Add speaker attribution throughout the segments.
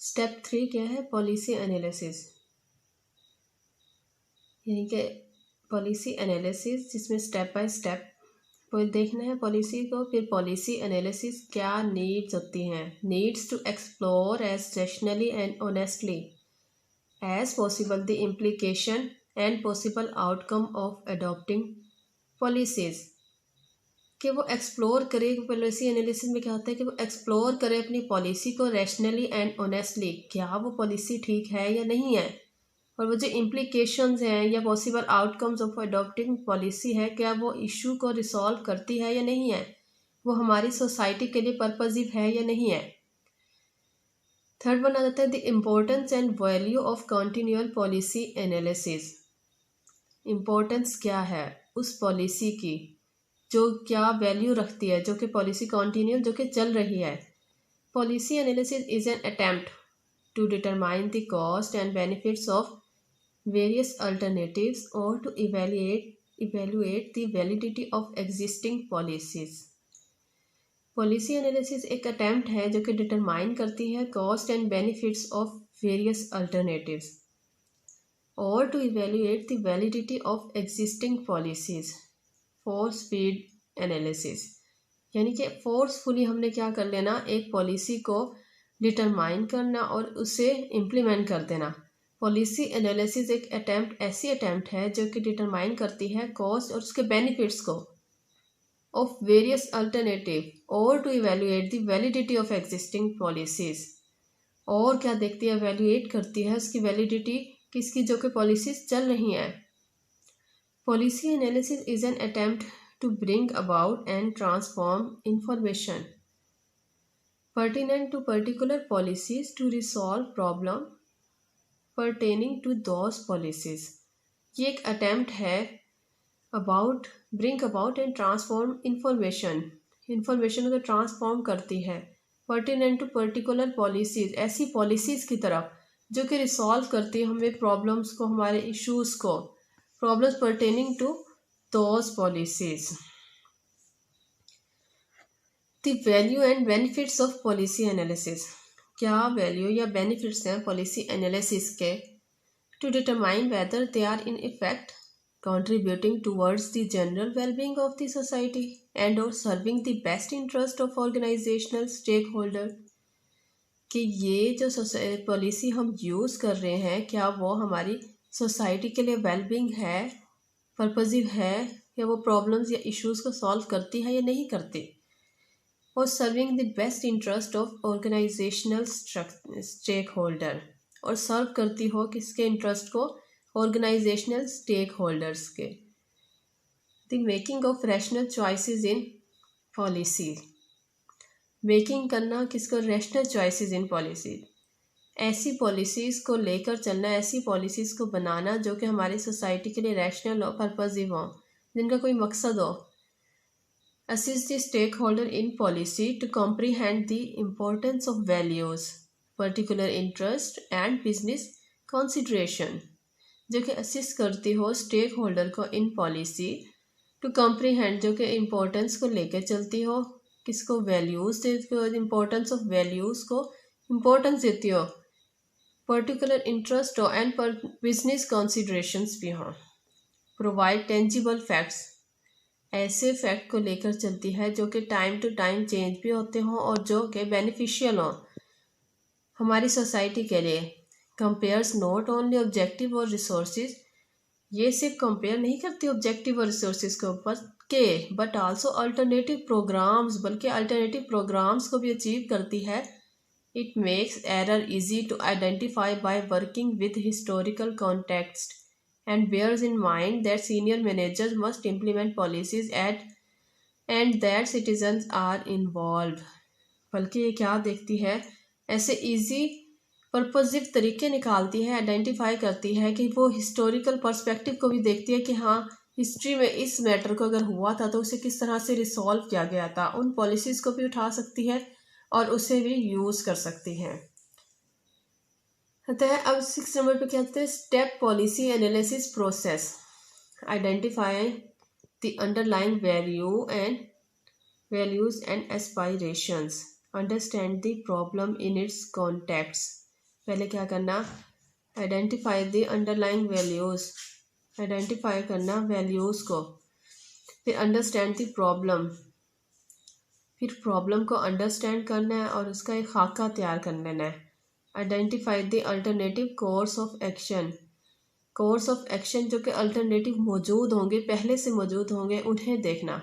Speaker 1: Step 3 क्या है? Policy analysis, यानी कि पॉलिसी एनालिसिस जिसमें स्टेप बाय स्टेप देखना है पॉलिसी को। फिर पॉलिसी एनालिसिस क्या नीड्स होती हैं? Needs to explore as rationally and honestly as possible the implication and possible outcome of adopting policies. कि वो एक्सप्लोर करे, पॉलिसी एनालिसिस में क्या होता है कि वो एक्सप्लोर करे अपनी पॉलिसी को रैशनली एंड ऑनेस्टली, क्या वो पॉलिसी ठीक है या नहीं है, और वो जो इम्प्लीकेशंस हैं या possible outcomes of adopting policy है, क्या वो इशू को रिसॉल्व करती है या नहीं है, वो हमारी सोसाइटी के लिए पर्पजिव है या नहीं है। थर्ड वन आ जाता है the importance and value of continual policy analysis. Importance क्या है उस पॉलिसी की, जो क्या वैल्यू रखती है, जो कि पॉलिसी कॉन्टिन्यूअल जो कि चल रही है। Policy analysis is an attempt to determine the cost and benefits of various alternatives or to evaluate the validity of existing policies. Policy analysis एक अटैम्प्ट है जो कि डिटरमाइन करती है cost and benefits of various alternatives और to evaluate the validity of existing policies. Force feed analysis, यानी कि forcefully हमने क्या कर लेना, एक पॉलिसी को डिटरमाइन करना और उसे इम्प्लीमेंट कर देना। पॉलिसी एनालिसिस एक ऐसी अटैम्प्ट है जो कि डिटरमाइन करती है कॉस्ट और उसके बेनिफिट्स को ऑफ वेरियस अल्टरनेटिव और to evaluate the validity of existing policies. और क्या देखती है, इवेल्युएट करती है उसकी वैलिडिटी किसकी, जो कि पॉलिसीज चल रही हैं। Policy analysis is an attempt to bring about and transform information pertinent to particular policies to resolve problem pertaining to those policies। ये एक अटेम्प्ट है bring about and transform information को ट्रांसफॉर्म करती है पर्टिनेंट टू पर्टिकुलर पॉलिसीज, ऐसी policies की तरफ जो कि रिसॉल्व करती है हमें प्रॉब्लम्स को, हमारे इश्यूज को, problems pertaining to those policies. The value and benefits of policy analysis, क्या वैल्यू या बेनिफिट्स हैं पॉलिसी एनालिसिस के। To determine whether they are in effect contributing towards the general well-being of the society and or serving the best interest of organizational stakeholder। कि ये जो policy हम use कर रहे हैं क्या वो हमारी सोसाइटी के लिए वेलबींग है, पर्पजिव है, या वो प्रॉब्लम्स या इश्यूज़ को सॉल्व करती है या नहीं करती, और serving the best interest of organisational stakeholder, और सर्व करती हो किसके इंटरेस्ट को, ऑर्गेनाइजेशनल स्टेक होल्डर्स के। The making of rational choices in policy, making करना किसको, रैशनल चॉइसेस इन पॉलिसी, ऐसी पॉलिसीज़ को लेकर चलना, ऐसी पॉलिसीज़ को बनाना जो कि हमारी सोसाइटी के लिए रैशनल हो, पर्पजिव हो, जिनका कोई मकसद हो। Assist the stakeholder in policy to comprehend the importance of values, particular interest and business consideration, जो कि असिस्ट करती हो स्टेक होल्डर को इन पॉलिसी टू कॉम्प्रीहेंड, जो कि इम्पोर्टेंस को लेकर चलती हो, किसको, वैल्यूज़ देती हो, इम्पोर्टेंस ऑफ वैल्यूज़ को इम्पोर्टेंस देती हो, पर्टिकुलर इंटरेस्ट हो एंड पर बिजनेस कंसिडरेशंस भी हों। प्रोवाइड टेंजिबल फैक्ट्स, ऐसे फैक्ट को लेकर चलती है जो कि टाइम टू टाइम चेंज भी होते हों और जो कि बेनिफिशियल हों हमारी सोसाइटी के लिए। कंपेयर्स नॉट ओनली ऑब्जेक्टिव और रिसोर्सेज, ये सिर्फ कंपेयर नहीं करती ऑब्जेक्टिव और रिसोर्सेज को बट आल्सो अल्टरनेटिव प्रोग्राम्स, बल्कि अल्टरनेटिव प्रोग्राम्स को भी अचीव करती है। It makes error easy to identify by working with historical context and bears in mind that senior managers must implement policies and that citizens are involve. बल्कि ये क्या देखती है, ऐसे इजी पर्पजिव तरीके निकालती है, आइडेंटिफाई करती है कि वो हिस्टोरिकल पर्सपेक्टिव को भी देखती है कि हाँ हिस्ट्री में इस मैटर को अगर हुआ था तो उसे किस तरह से रिसॉल्व किया गया था, उन पॉलिसीज़ को भी उठा सकती है और उसे भी यूज़ कर सकती है। अब 6 नंबर पे क्या कहते हैं, step policy analysis process. Identify the underlying values and aspirations, understand the problem in its context, पहले क्या करना, identify the underlying values, identify करना वैल्यूज़ को, फिर अंडरस्टैंड द प्रॉब्लम, फिर प्रॉब्लम को अंडरस्टैंड करना है और उसका एक खाका तैयार कर लेना है। Identify the alternative course of action, course of action जो कि अल्टरनेटिव मौजूद होंगे, पहले से मौजूद होंगे, उन्हें देखना।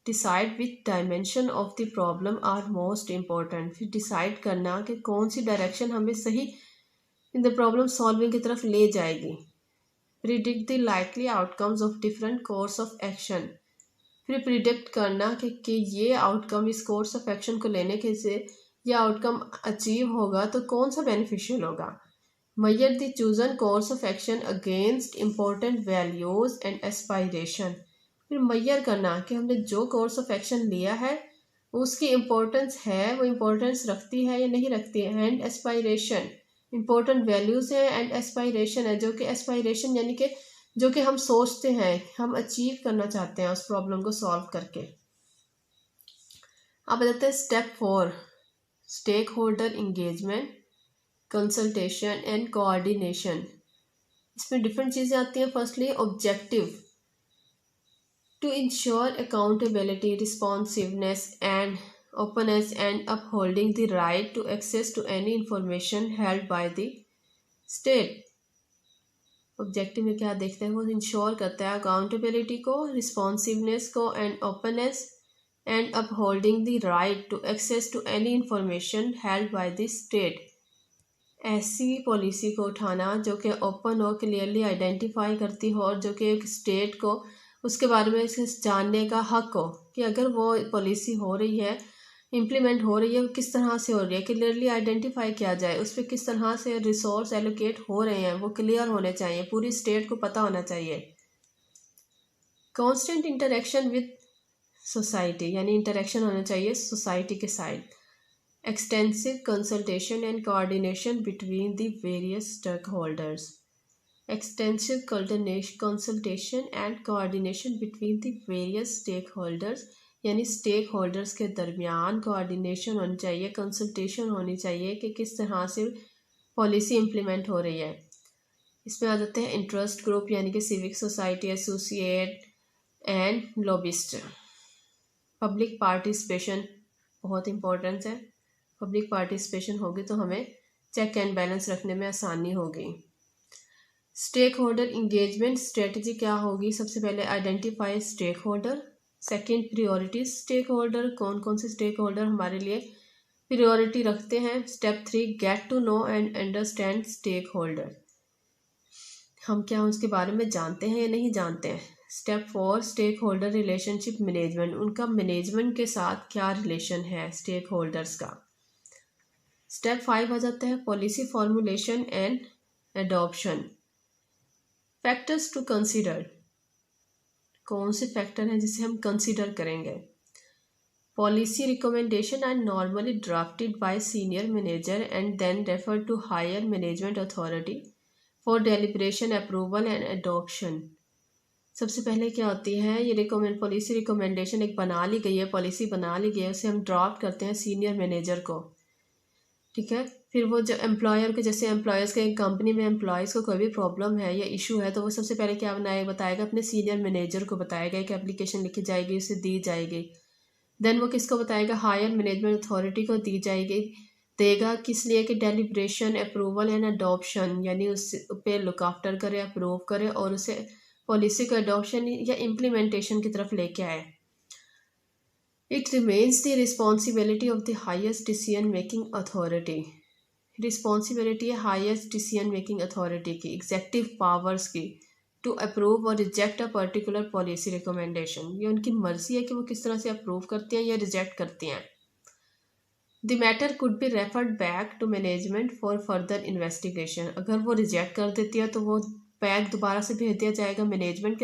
Speaker 1: Decide which dimension of the problem are most important, फिर डिसाइड करना कि कौन सी डायरेक्शन हमें सही इन द प्रॉब्लम सॉल्विंग की तरफ ले जाएगी। Predict the likely outcomes of different course of action, फिर प्रिडिक्ट करना कि ये आउटकम, इस कोर्स ऑफ एक्शन को लेने के से ये आउटकम अचीव होगा तो कौन सा बेनिफिशियल होगा। Measure the chosen course of action against important values and aspiration, फिर मेजर करना कि हमने जो कोर्स ऑफ एक्शन लिया है उसकी इम्पोर्टेंस है, वो इम्पोर्टेंस रखती है या नहीं रखती है। एंड एस्पायरेशन, इम्पोर्टेंट वैल्यूज है, एंड एस्पायरेशन है जो कि एस्पायरेशन यानी कि जो कि हम सोचते हैं, हम अचीव करना चाहते हैं उस प्रॉब्लम को सॉल्व करके। अब बताते हैं step 4, stakeholder engagement, consultation and coordination. इसमें डिफरेंट चीज़ें आती हैं। Firstly objective, to ensure accountability, responsiveness and openness and upholding the right to access to any information held by the state। Objective में क्या देखते हैं, वो इंश्योर करता है अकाउंटेबिलिटी को, रिस्पॉन्सिवनेस को and openness, and upholding the right to access to any information held by the state. ऐसी पॉलिसी को उठाना जो कि ओपन हो, क्लियरली आइडेंटिफाई करती हो और जो कि एक स्टेट को उसके बारे में जानने का हक हो कि अगर वो पॉलिसी हो रही है, इम्प्लीमेंट हो रही है, वो किस तरह से हो रही है, क्लियरली आइडेंटिफाई किया जाए, उस पर किस तरह से रिसोर्स एलोकेट हो रहे हैं वो क्लियर होने चाहिए, पूरी स्टेट को पता होना चाहिए। कॉन्स्टेंट इंटरेक्शन विद सोसाइटी, यानी इंटरेक्शन होना चाहिए सोसाइटी के साथ। Extensive consultation and coordination between the various stakeholders, extensive consultation and coordination between the various stakeholders, यानी स्टेक होल्डर्स के दरमियान कोऑर्डिनेशन होनी चाहिए, कंसल्टेशन होनी चाहिए कि किस तरह से पॉलिसी इम्प्लीमेंट हो रही है। इसमें आ जाते हैं इंटरेस्ट ग्रुप, यानी कि civic society, associate and lobbyist. Public participation बहुत इंपॉर्टेंट है, पब्लिक पार्टिसिपेशन होगी तो हमें चेक एंड बैलेंस रखने में आसानी होगी। स्टेक होल्डर इंगेजमेंट स्ट्रेटजी क्या होगी, सबसे पहले identify stakeholder, second priorities stakeholder, कौन कौन से स्टेक होल्डर हमारे लिए प्रियोरिटी रखते हैं। Step 3, get to know and understand stakeholder, हम क्या उसके बारे में जानते हैं या नहीं जानते हैं। Step 4, stakeholder relationship management, उनका मैनेजमेंट के साथ क्या रिलेशन है स्टेक होल्डर्स का। स्टेप 5 आ जाता है policy formulation and adoption. Factors to consider, कौन से फैक्टर हैं जिसे हम कंसीडर करेंगे। Policy recommendation are normally drafted by senior manager and then refer to higher management authority for deliberation, approval and adoption. सबसे पहले क्या होती है, ये पॉलिसी रिकमेंडेशन एक बना ली गई है, पॉलिसी बना ली गई है, उसे हम ड्राफ्ट करते हैं सीनियर मैनेजर को, ठीक है। फिर वो जो एम्प्लॉयर के, जैसे एम्प्लॉयर्स के, कंपनी में एम्प्लॉयज़ को कोई भी प्रॉब्लम है या इशू है तो वो सबसे पहले क्या बताएगा, अपने सीनियर मैनेजर को बताएगा, एक एप्लीकेशन लिखी जाएगी, उसे दी जाएगी। देन वो किसको बताएगा, हायर मैनेजमेंट अथॉरिटी को दी जाएगी, देगा किस लिए कि डेलिब्रेशन, अप्रूवल एंड अडॉप्शन, यानी उस पे लुक आफ्टर करे, अप्रूव करे और उसे पॉलिसी को अडॉप्शन या इम्प्लीमेंटेशन की तरफ लेके आए। It remains the responsibility of the highest decision making authority, responsibility है हाईएस्ट डिसीजन मेकिंग अथॉरिटी की, एग्जेक्टिव पावर्स की, टू अप्रूव और reject a particular policy recommendation, ये उनकी मर्जी है कि वो किस तरह से अप्रूव करती हैं या रिजेक्ट करती हैं। The matter could be referred back to management for further investigation, अगर वो रिजेक्ट कर देती है तो वो बैक दोबारा से भेज दिया जाएगा मैनेजमेंट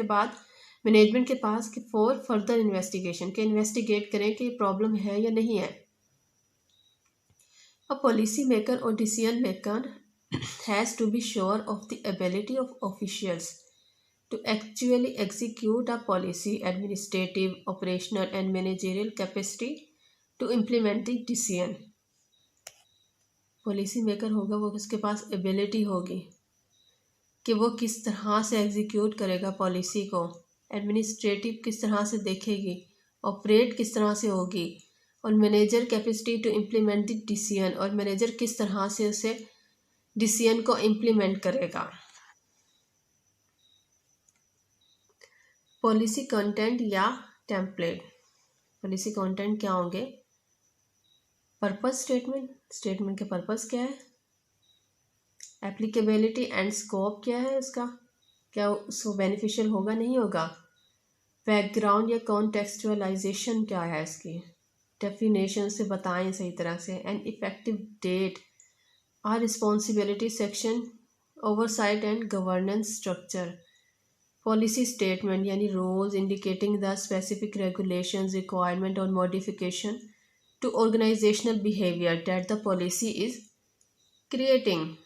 Speaker 1: के पास कि फॉर फर्दर इन्वेस्टिगेशन, के इन्वेस्टिगेट करें कि प्रॉब्लम है या नहीं है। A policy maker or decision maker has to be sure of the ability of officials to actually execute a policy, administrative, operational and managerial capacity to implement the decision. Policy maker होगा वो उसके पास ability होगी कि वो किस तरह से execute करेगा पॉलिसी को, एडमिनिस्ट्रेटिव किस तरह से देखेगी, ऑपरेट किस तरह से होगी, और manager capacity to implement the decision, और मैनेजर किस तरह से उसे डिसीजन को इम्प्लीमेंट करेगा। पॉलिसी कंटेंट या टेम्पलेट। पॉलिसी कंटेंट क्या होंगे? पर्पस स्टेटमेंट, स्टेटमेंट के पर्पस क्या है, एप्लीकेबिलिटी एंड स्कोप क्या है उसका, क्या उसको बेनिफिशियल होगा नहीं होगा, बैकग्राउंड या कॉन्टेक्सचुअलाइजेशन क्या है इसकी, डेफिनेशन से बताएं सही तरह से, and effective date, are responsibility section, oversight and governance structure. Policy statement यानी rules indicating the specific regulations, requirement और modification to organizational behavior that the policy is creating.